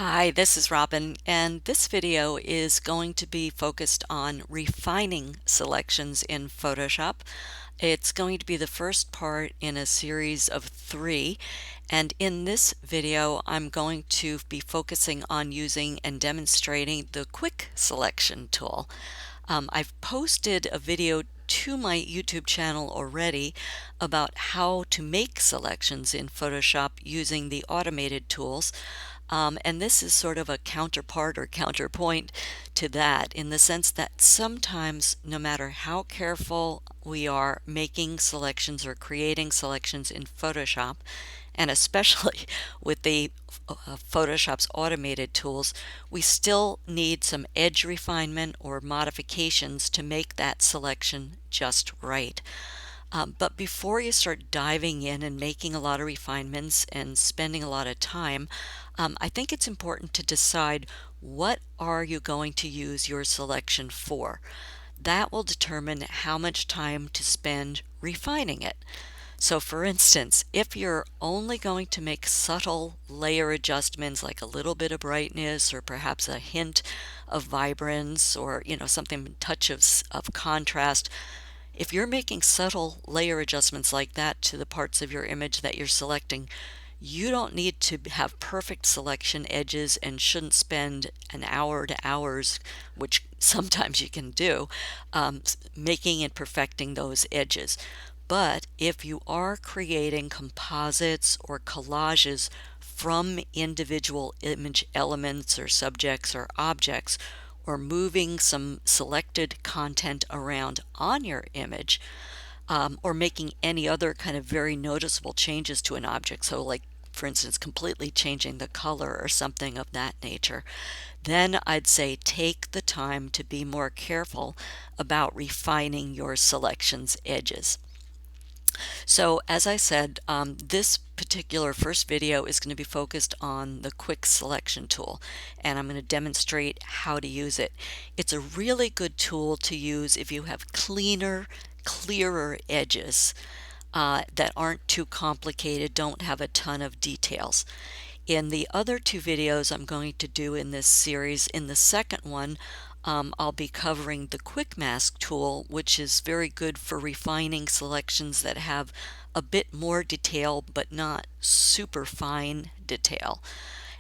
Hi, this is Robin, and this video is going to be focused on refining selections in Photoshop. It's going to be the first part in a series of three, and in this video I'm going to be focusing on using and demonstrating the Quick Selection tool. I've posted a video to my YouTube channel already about how to make selections in Photoshop using the automated tools. And this is sort of a counterpart or counterpoint to that in the sense that sometimes, no matter how careful we are making selections or creating selections in Photoshop, and especially with the Photoshop's automated tools, we still need some edge refinement or modifications to make that selection just right. But before you start diving in and making a lot of refinements and spending a lot of time, I think it's important to decide what are you going to use your selection for. That will determine how much time to spend refining it. So for instance, if you're only going to make subtle layer adjustments like a little bit of brightness or perhaps a hint of vibrance or something, a touch of contrast, if you're making subtle layer adjustments like that to the parts of your image that you're selecting, you don't need to have perfect selection edges and shouldn't spend an hour to hours, which sometimes you can do, making and perfecting those edges. But if you are creating composites or collages from individual image elements or subjects or objects, or moving some selected content around on your image, or making any other kind of very noticeable changes to an object, so like for instance completely changing the color or something of that nature, then I'd say take the time to be more careful about refining your selection's edges. So as I said, this particular first video is going to be focused on the Quick Selection tool, and I'm going to demonstrate how to use it. It's a really good tool to use if you have cleaner, clearer edges that aren't too complicated, don't have a ton of details. In the other two videos I'm going to do in this series, in the second one, I'll be covering the Quick Mask tool, which is very good for refining selections that have a bit more detail but not super fine detail.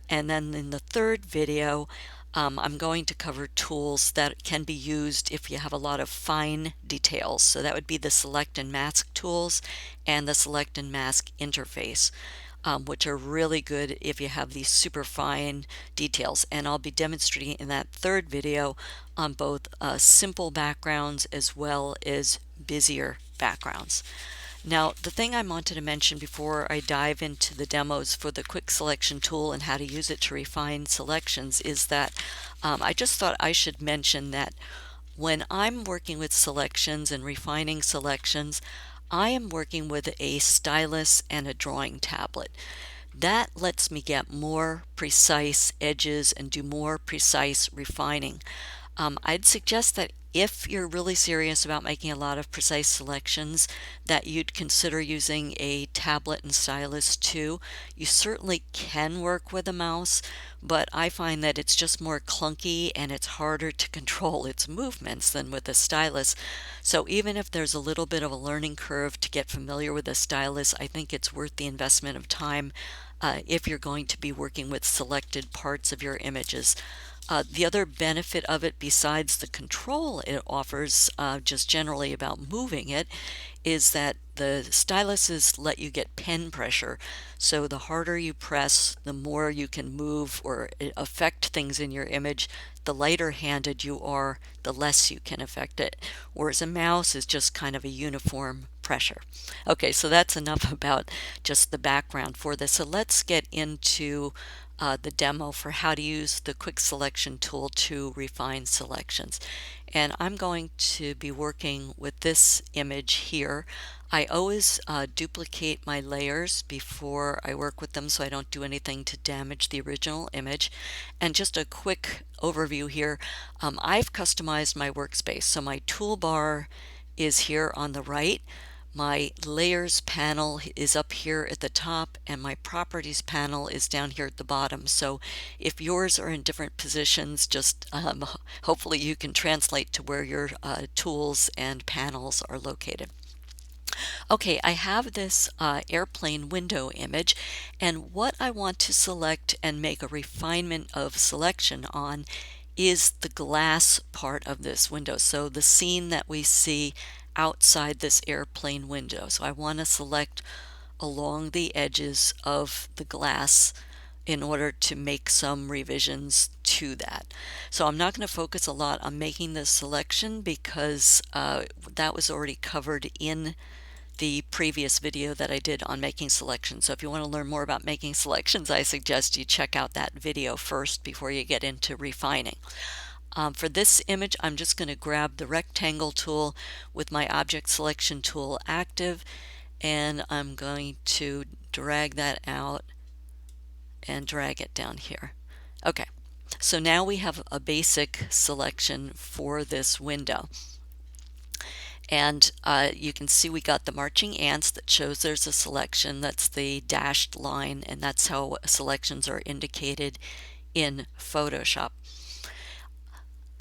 And then in the third video, I'm going to cover tools that can be used if you have a lot of fine details. So that would be the Select and Mask tools and the Select and Mask interface, which are really good if you have these super fine details. And I'll be demonstrating in that third video on both simple backgrounds as well as busier backgrounds. Now, the thing I wanted to mention before I dive into the demos for the Quick Selection tool and how to use it to refine selections is that I just thought I should mention that when I'm working with selections and refining selections, I am working with a stylus and a drawing tablet. That lets me get more precise edges and do more precise refining. I'd suggest that if you're really serious about making a lot of precise selections, that you'd consider using a tablet and stylus too. You certainly can work with a mouse, but I find that it's just more clunky and it's harder to control its movements than with a stylus. So even if there's a little bit of a learning curve to get familiar with a stylus, I think it's worth the investment of time if you're going to be working with selected parts of your images. The other benefit of it, besides the control it offers, just generally about moving it, is that the styluses let you get pen pressure. So the harder you press, the more you can move or affect things in your image. The lighter handed you are, the less you can affect it. Whereas a mouse is just kind of a uniform pressure. Okay, so that's enough about just the background for this. So let's get into the demo for how to use the Quick Selection tool to refine selections. And I'm going to be working with this image here. I always duplicate my layers before I work with them so I don't do anything to damage the original image. And just a quick overview here, I've customized my workspace. So my toolbar is here on the right, My layers panel is up here at the top and my properties panel is down here at the bottom. So if yours are in different positions, just hopefully you can translate to where your tools and panels are located. Okay, I have this airplane window image, and what I want to select and make a refinement of selection on is the glass part of this window. So the scene that we see outside this airplane window. So I want to select along the edges of the glass in order to make some revisions to that. So I'm not going to focus a lot on making this selection because that was already covered in the previous video that I did on making selections. So if you want to learn more about making selections, I suggest you check out that video first before you get into refining. For this image, I'm just going to grab the rectangle tool with my object selection tool active, and I'm going to drag that out and drag it down here. Okay, so now we have a basic selection for this window. And you can see we got the marching ants that shows there's a selection. That's the dashed line, and that's how selections are indicated in Photoshop.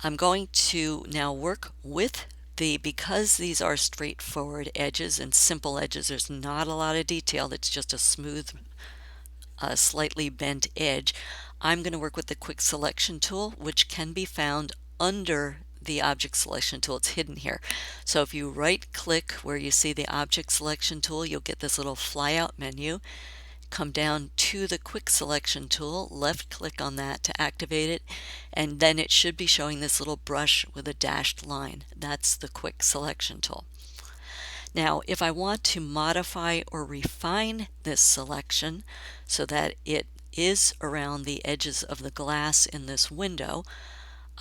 I'm going to now work with because these are straightforward edges and simple edges, there's not a lot of detail, it's just a smooth, slightly bent edge. I'm going to work with the quick selection tool, which can be found under the object selection tool. It's hidden here. So if you right click where you see the object selection tool, you'll get this little flyout menu. Come down to the quick selection tool, left click on that to activate it, and then it should be showing this little brush with a dashed line. That's the quick selection tool. Now if I want to modify or refine this selection so that it is around the edges of the glass in this window,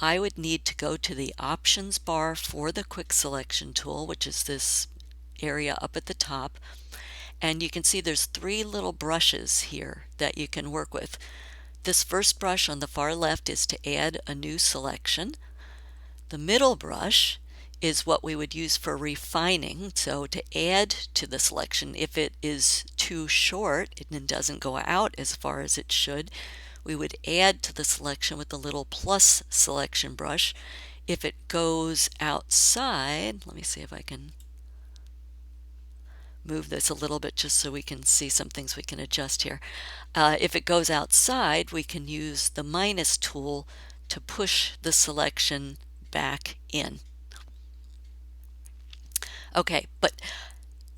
I would need to go to the options bar for the quick selection tool, which is this area up at the top, and you can see there's three little brushes here that you can work with. This first brush on the far left is to add a new selection. The middle brush is what we would use for refining, so to add to the selection. If it is too short and doesn't go out as far as it should, we would add to the selection with the little plus selection brush. If it goes outside, let me see if I can move this a little bit just so we can see some things we can adjust here. If it goes outside, we can use the minus tool to push the selection back in. Okay, but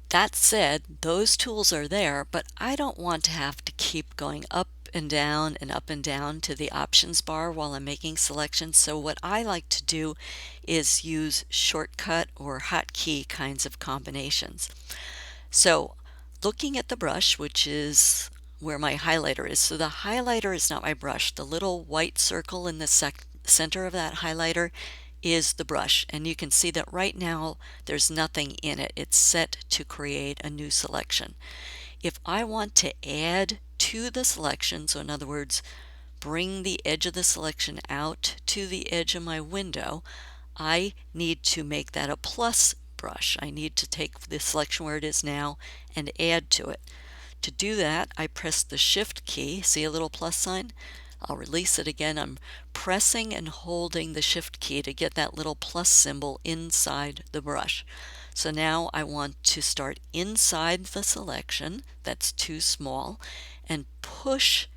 that said, those tools are there, but I don't want to have to keep going up and down and up and down to the options bar while I'm making selections. So what I like to do is use shortcut or hotkey kinds of combinations. So looking at the brush, which is where my highlighter is. So the highlighter is not my brush. The little white circle in the center of that highlighter is the brush, and you can see that right now there's nothing in it. It's set to create a new selection. If I want to add to the selection, so in other words bring the edge of the selection out to the edge of my window, I need to make that a plus brush. I need to take the selection where it is now and add to it. To do that, I press the shift key. See a little plus sign? I'll release it again. I'm pressing and holding the shift key to get that little plus symbol inside the brush. So now I want to start inside the selection that's too small and push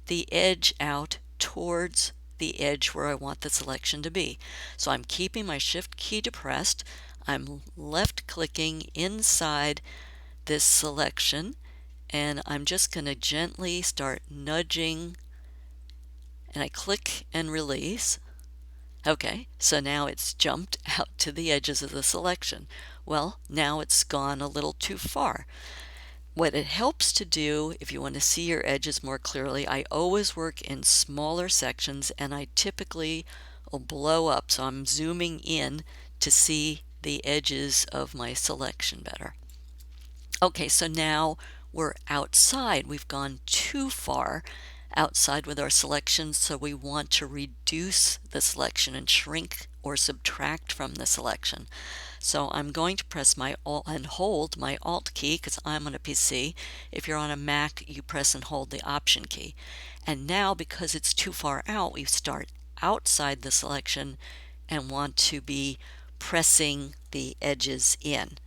the edge out towards the edge where I want the selection to be. So I'm keeping my shift key depressed. I'm left clicking inside this selection, and I'm just going to gently start nudging, and I click and release. Okay, so now it's jumped out to the edges of the selection. Well, now it's gone a little too far. What it helps to do, if you want to see your edges more clearly, I always work in smaller sections, and I typically will blow up, so I'm zooming in to see the edges of my selection better. Okay, so now we're outside. We've gone too far outside with our selection, so we want to reduce the selection and shrink or subtract from the selection. So I'm going to press my Alt and hold my Alt key because I'm on a PC. If you're on a Mac, you press and hold the Option key. And now, because it's too far out, we start outside the selection and want to be pressing the edges in.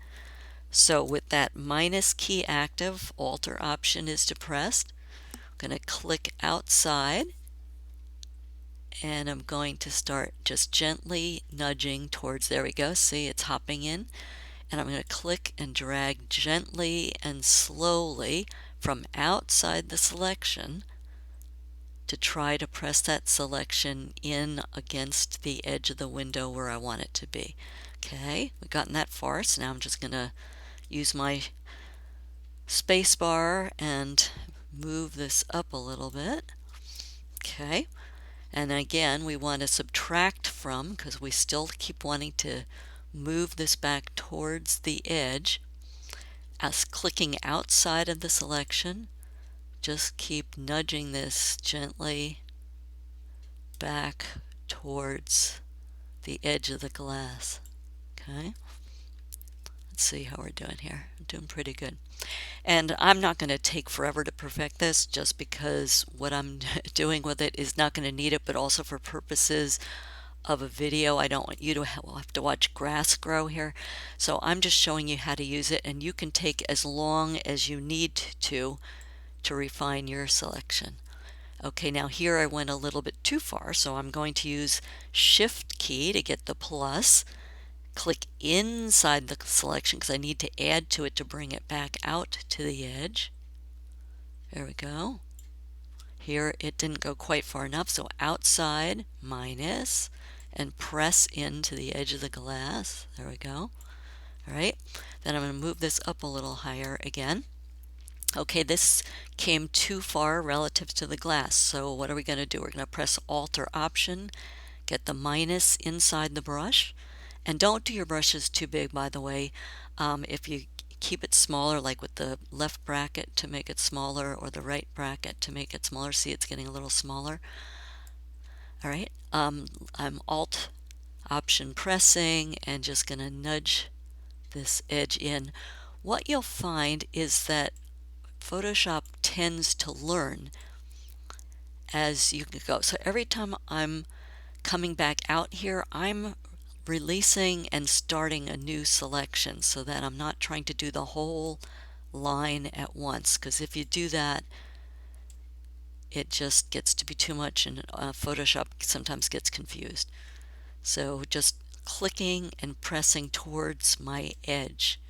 So with that minus key active, Alt or Option is depressed. I'm going to click outside, and I'm going to start just gently nudging towards, there we go, see it's hopping in. And I'm going to click and drag gently and slowly from outside the selection to try to press that selection in against the edge of the window where I want it to be. Okay, we've gotten that far, so now I'm just going to use my space bar and move this up a little bit. Okay, and again we want to subtract from, because we still keep wanting to move this back towards the edge. As clicking outside of the selection, just keep nudging this gently back towards the edge of the glass. Okay, let's see how we're doing here. I'm doing pretty good. And I'm not going to take forever to perfect this, just because what I'm doing with it is not going to need it, but also for purposes of a video, I don't want you to have to watch grass grow here. So I'm just showing you how to use it, and you can take as long as you need to refine your selection. Okay, now here I went a little bit too far, so I'm going to use Shift key to get the plus. Click inside the selection because I need to add to it to bring it back out to the edge. There we go. Here it didn't go quite far enough, so outside, minus, and press into the edge of the glass. There we go. All right, then I'm going to move this up a little higher again. Okay, this came too far relative to the glass, so what are we going to do? We're going to press Alt or Option, get the minus inside the brush, and don't do your brushes too big, by the way. If you keep it smaller, like with the left bracket to make it smaller, or the right bracket to make it smaller, see it's getting a little smaller. All right, I'm Alt Option pressing and just going to nudge this edge in. What you'll find is that Photoshop tends to learn as you go. So every time I'm coming back out here, I'm releasing and starting a new selection so that I'm not trying to do the whole line at once, because if you do that, it just gets to be too much, and Photoshop sometimes gets confused. So just clicking and pressing towards my edge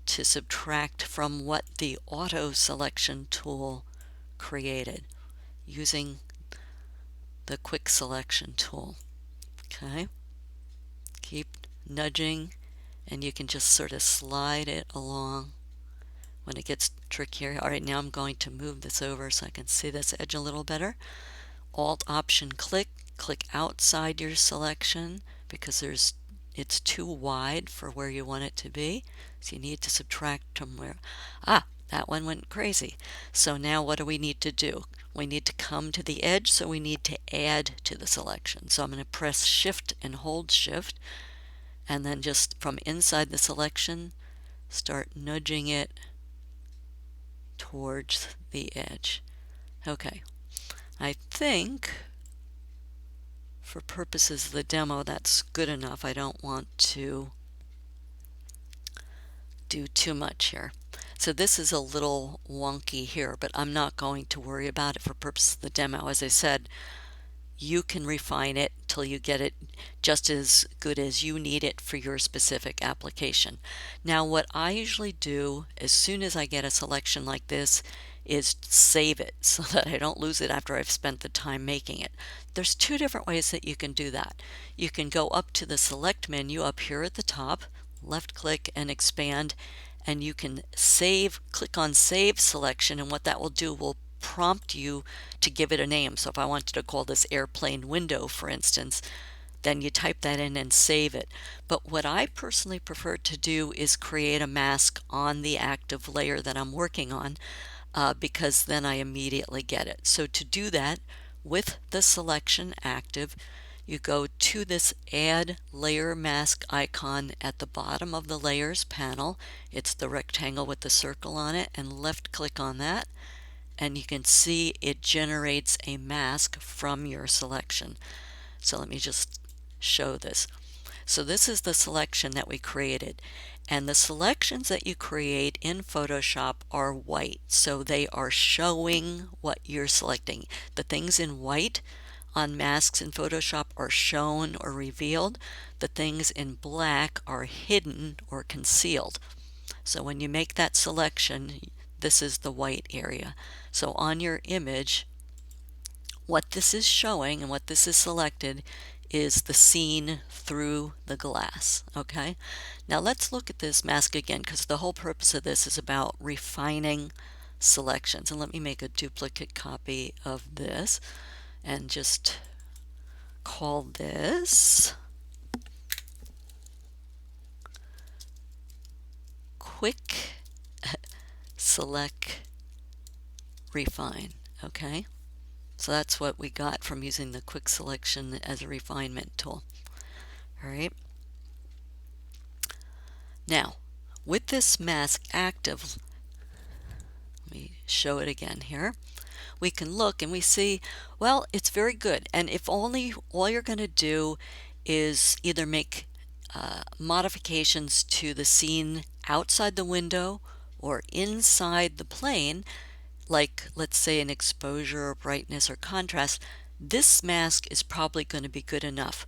to subtract from what the auto selection tool created using the quick selection tool. Okay, keep nudging, and you can just sort of slide it along when it gets trickier. All right, now I'm going to move this over so I can see this edge a little better. Alt Option click outside your selection because it's too wide for where you want it to be, so you need to subtract from where, that one went crazy. So now what do we need to do? We need to come to the edge, so we need to add to the selection. So I'm going to press Shift and hold Shift, and then just from inside the selection start nudging it towards the edge. Okay, I think for purposes of the demo that's good enough. I don't want to do too much here. So this is a little wonky here, but I'm not going to worry about it for purposes of the demo. As I said, you can refine it till you get it just as good as you need it for your specific application. Now, what I usually do as soon as I get a selection like this is save it so that I don't lose it after I've spent the time making it. There's two different ways that you can do that. You can go up to the Select menu up here at the top, left click and expand, and you can save, click on Save Selection, and what that will do will prompt you to give it a name. So if I wanted to call this airplane window, for instance, then you type that in and save it. But what I personally prefer to do is create a mask on the active layer that I'm working on, because then I immediately get it. So to do that with the selection active, you go to this Add Layer Mask icon at the bottom of the Layers panel. It's the rectangle with the circle on it, and left click on that, and you can see it generates a mask from your selection. So let me just show this. So this is the selection that we created, and the selections that you create in Photoshop are white, so they are showing what you're selecting. The things in white on masks in Photoshop are shown or revealed. The things in black are hidden or concealed. So when you make that selection, this is the white area. So on your image, what this is showing and what this is selected is the scene through the glass. Okay, now let's look at this mask again, because the whole purpose of this is about refining selections. And let me make a duplicate copy of this and just call this Quick Select Refine. Okay, so that's what we got from using the quick selection as a refinement tool. All right, now with this mask active, let me show it again here. We can look and we see, well, it's very good. And if only all you're going to do is either make modifications to the scene outside the window or inside the plane, like let's say an exposure or brightness or contrast, this mask is probably going to be good enough.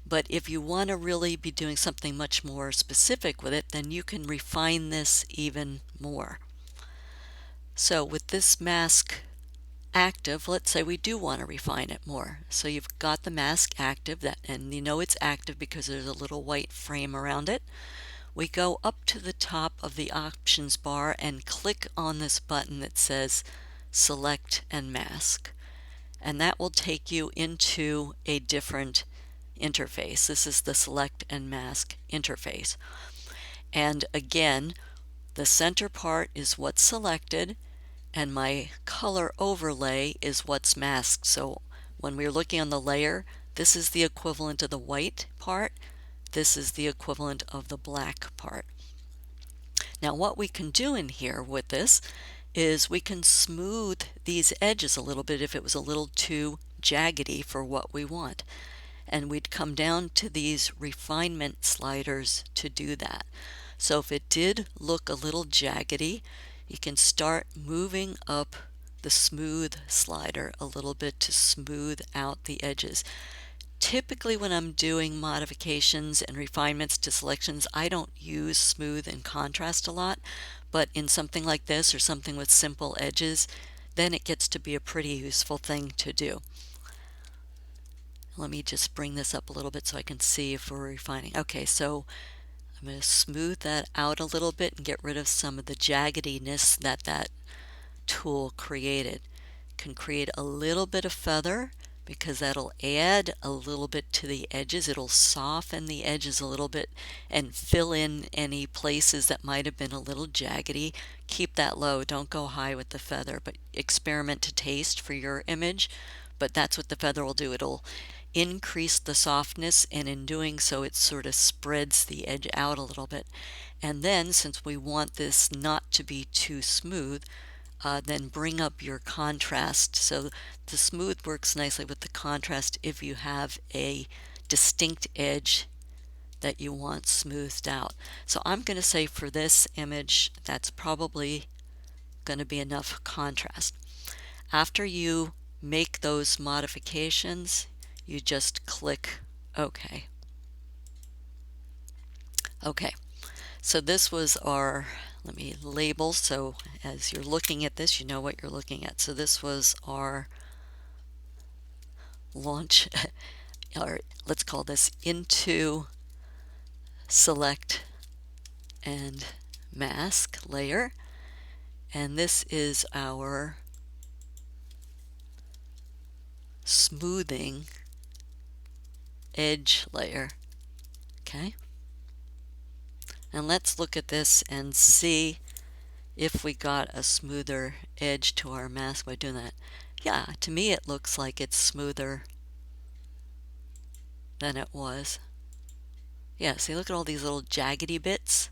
But if you want to really be doing something much more specific with it, then you can refine this even more. So with this mask active, let's say we do want to refine it more. So you've got the mask active, and you know it's active because there's a little white frame around it. We go up to the top of the options bar and click on this button that says Select and Mask. And that will take you into a different interface. This is the Select and Mask interface. And again, the center part is what's selected, and my color overlay is what's masked. So when we're looking on the layer, this is the equivalent of the white part. This is the equivalent of the black part. Now what we can do in here with this is we can smooth these edges a little bit if it was a little too jaggedy for what we want. And we'd come down to these refinement sliders to do that. So if it did look a little jaggedy, you can start moving up the smooth slider a little bit to smooth out the edges. Typically when I'm doing modifications and refinements to selections, I don't use smooth and contrast a lot, but in something like this or something with simple edges, then it gets to be a pretty useful thing to do. Let me just bring this up a little bit so I can see if we're refining. Okay, so I'm going to smooth that out a little bit and get rid of some of the jaggediness that that tool created. Can create a little bit of feather because that'll add a little bit to the edges. It'll soften the edges a little bit and fill in any places that might have been a little jaggedy. Keep that low. Don't go high with the feather, but experiment to taste for your image. But that's what the feather will do. It'll increase the softness, and in doing so it sort of spreads the edge out a little bit. And then since we want this not to be too smooth, then bring up your contrast. So the smooth works nicely with the contrast if you have a distinct edge that you want smoothed out. So I'm going to say for this image that's probably going to be enough contrast. After you make those modifications, you just click OK. Okay, so this was our, let me label so as you're looking at this, you know what you're looking at. So this was our launch, or let's call this Into Select and Mask layer. And this is our smoothing edge layer. Okay, and let's look at this and see if we got a smoother edge to our mask by doing that. Yeah, to me it looks like it's smoother than it was. Yeah, see, look at all these little jaggedy bits.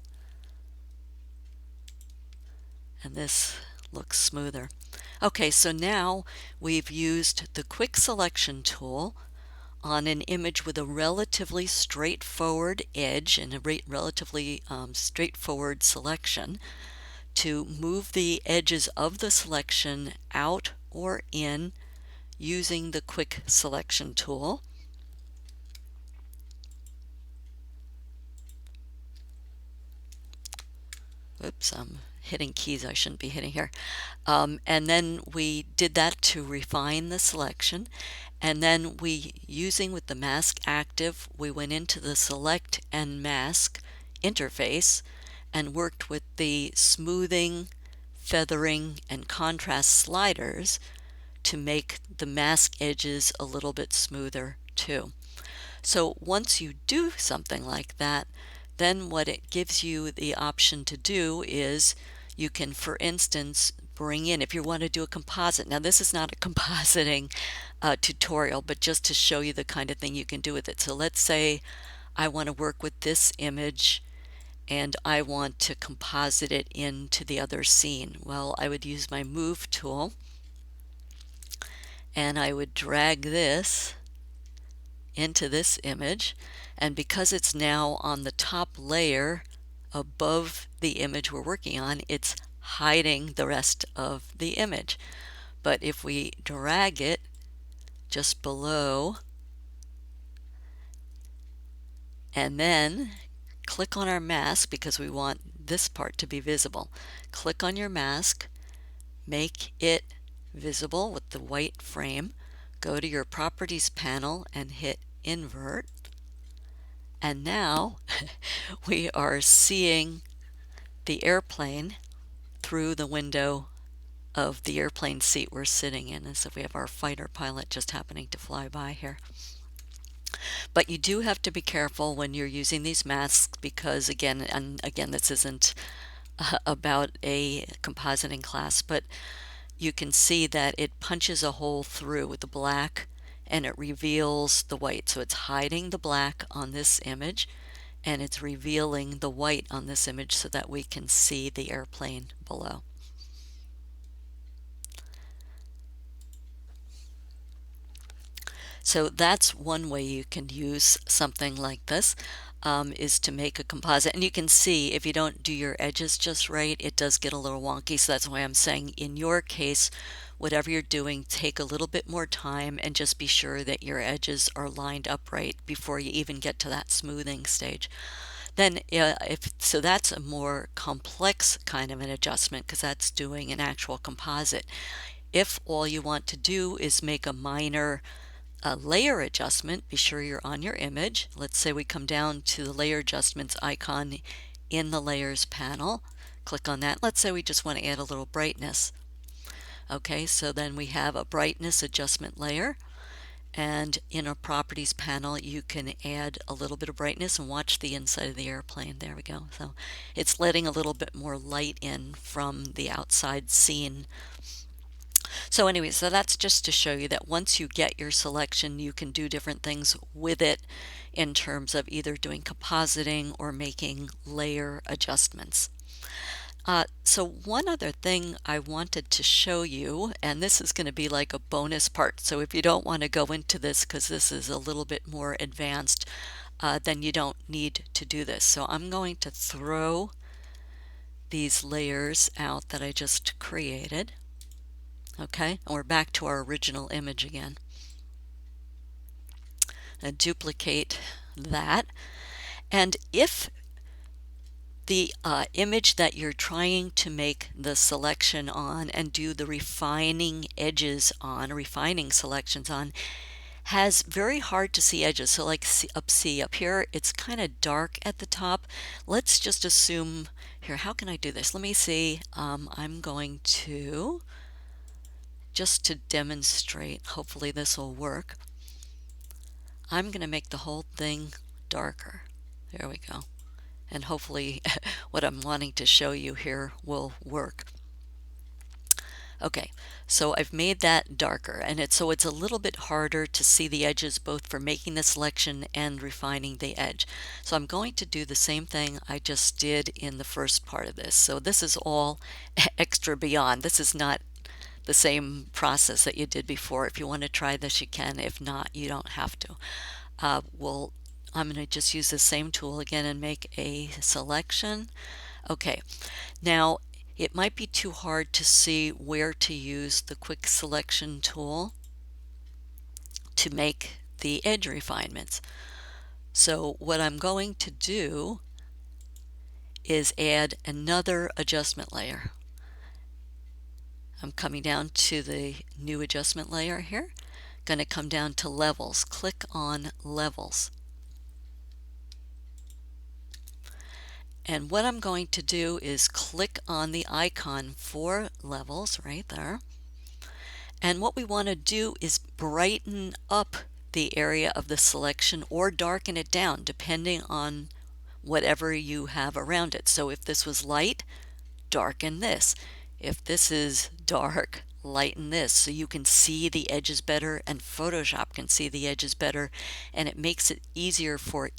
And this looks smoother. Okay, so now we've used the quick selection tool on an image with a relatively straightforward edge and a relatively straightforward selection to move the edges of the selection out or in using the quick selection tool. Oops, I'm hitting keys I shouldn't be hitting here. And then we did that to refine the selection. And then using with the mask active, we went into the select and mask interface and worked with the smoothing, feathering, and contrast sliders to make the mask edges a little bit smoother too. So once you do something like that, then what it gives you the option to do is you can, for instance, bring in, if you want to do a composite. Now this is not a compositing tutorial, but just to show you the kind of thing you can do with it. So let's say I want to work with this image and I want to composite it into the other scene. Well, I would use my move tool and I would drag this into this image, and because it's now on the top layer above the image we're working on, it's hiding the rest of the image. But if we drag it just below and then click on our mask, because we want this part to be visible, click on your mask, make it visible with the white frame, go to your properties panel and hit invert. And now we are seeing the airplane through the window of the airplane seat we're sitting in, as if we have our fighter pilot just happening to fly by here. But you do have to be careful when you're using these masks because, again, this isn't about a compositing class, but you can see that it punches a hole through with the black and it reveals the white. So it's hiding the black on this image and it's revealing the white on this image so that we can see the airplane below. So that's one way you can use something like this, is to make a composite. And you can see if you don't do your edges just right, it does get a little wonky. So that's why I'm saying in your case, whatever you're doing, take a little bit more time and just be sure that your edges are lined up right before you even get to that smoothing stage. Then so that's a more complex kind of an adjustment because that's doing an actual composite. If all you want to do is make a minor layer adjustment, be sure you're on your image. Let's say we come down to the layer adjustments icon in the layers panel. Click on that. Let's say we just want to add a little brightness. Okay, so then we have a brightness adjustment layer. And in our properties panel, you can add a little bit of brightness and watch the inside of the airplane. There we go. So it's letting a little bit more light in from the outside scene. So anyway, so that's just to show you that once you get your selection, you can do different things with it in terms of either doing compositing or making layer adjustments. So one other thing I wanted to show you, and this is going to be like a bonus part, so if you don't want to go into this because this is a little bit more advanced, then you don't need to do this. So I'm going to throw these layers out that I just created. Okay, and we're back to our original image again. And duplicate that. And if the image that you're trying to make the selection on and do the refining edges on, refining selections on, has very hard to see edges. So like up here, it's kind of dark at the top. Let's just assume here, how can I do this? Let me see. I'm going to, just to demonstrate, hopefully this will work, I'm going to make the whole thing darker. There we go. And hopefully what I'm wanting to show you here will work. Okay, so I've made that darker, and it's a little bit harder to see the edges both for making the selection and refining the edge. So I'm going to do the same thing I just did in the first part of this. So this is all extra beyond. This is not the same process that you did before. If you want to try this, you can. If not, you don't have to. I'm going to just use the same tool again and make a selection. Okay, now it might be too hard to see where to use the quick selection tool to make the edge refinements. So what I'm going to do is add another adjustment layer. I'm coming down to the new adjustment layer here. Going to come down to levels. Click on levels. And what I'm going to do is click on the icon for levels right there. And what we want to do is brighten up the area of the selection or darken it down depending on whatever you have around it. So if this was light, darken this. If this is dark, lighten this so you can see the edges better and Photoshop can see the edges better, and it makes it easier for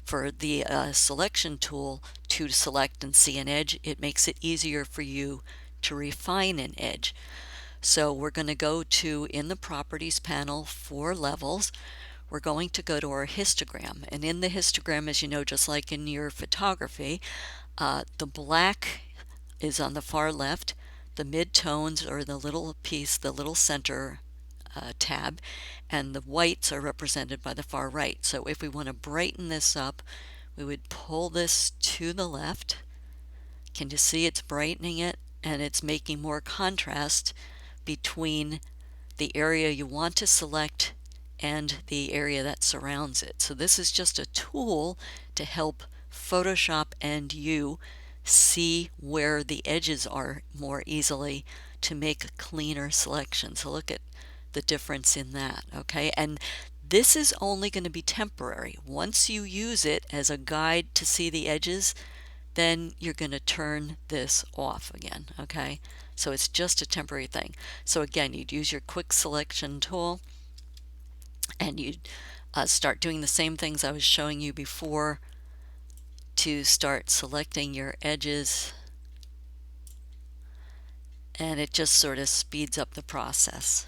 the selection tool to select and see an edge. It makes it easier for you to refine an edge. So we're going to go to, in the Properties panel for levels, we're going to go to our histogram. And in the histogram, as you know, just like in your photography, the black is on the far left, the mid-tones are the little piece, the little center tab, and the whites are represented by the far right. So if we want to brighten this up, we would pull this to the left. Can you see it's brightening it, and it's making more contrast between the area you want to select and the area that surrounds it. So this is just a tool to help Photoshop and you see where the edges are more easily to make a cleaner selection. So look at the difference in that, okay? And this is only going to be temporary. Once you use it as a guide to see the edges, then you're going to turn this off again, okay? So it's just a temporary thing. So again, you'd use your quick selection tool and you'd start doing the same things I was showing you before to start selecting your edges, and it just sort of speeds up the process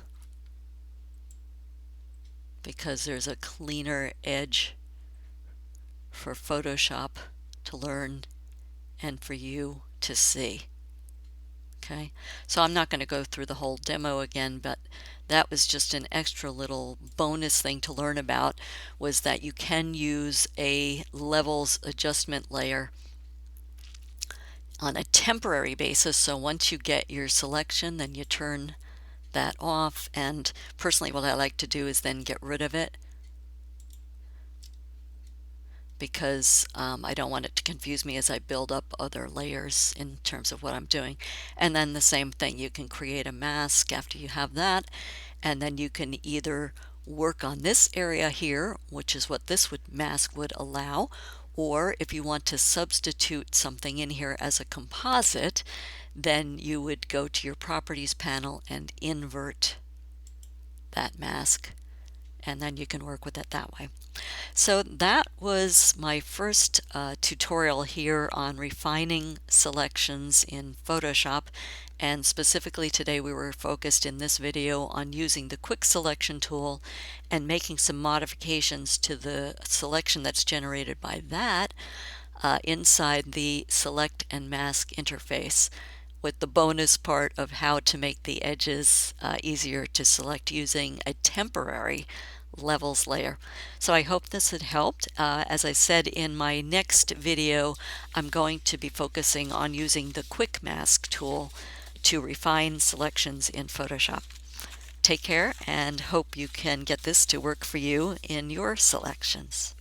because there's a cleaner edge for Photoshop to learn and for you to see. Okay, so I'm not going to go through the whole demo again, but that was just an extra little bonus thing to learn about, was that you can use a levels adjustment layer on a temporary basis. So once you get your selection, then you turn that off, and personally what I like to do is then get rid of it because I don't want it to confuse me as I build up other layers in terms of what I'm doing. And then the same thing, you can create a mask after you have that, and then you can either work on this area here, which is what this mask would allow, or if you want to substitute something in here as a composite, then you would go to your Properties panel and invert that mask, and then you can work with it that way. So that was my first tutorial here on refining selections in Photoshop, and specifically today we were focused in this video on using the quick selection tool and making some modifications to the selection that's generated by that inside the select and mask interface, with the bonus part of how to make the edges easier to select using a temporary levels layer. So I hope this had helped. As I said, in my next video I'm going to be focusing on using the quick mask tool to refine selections in Photoshop. Take care, and hope you can get this to work for you in your selections.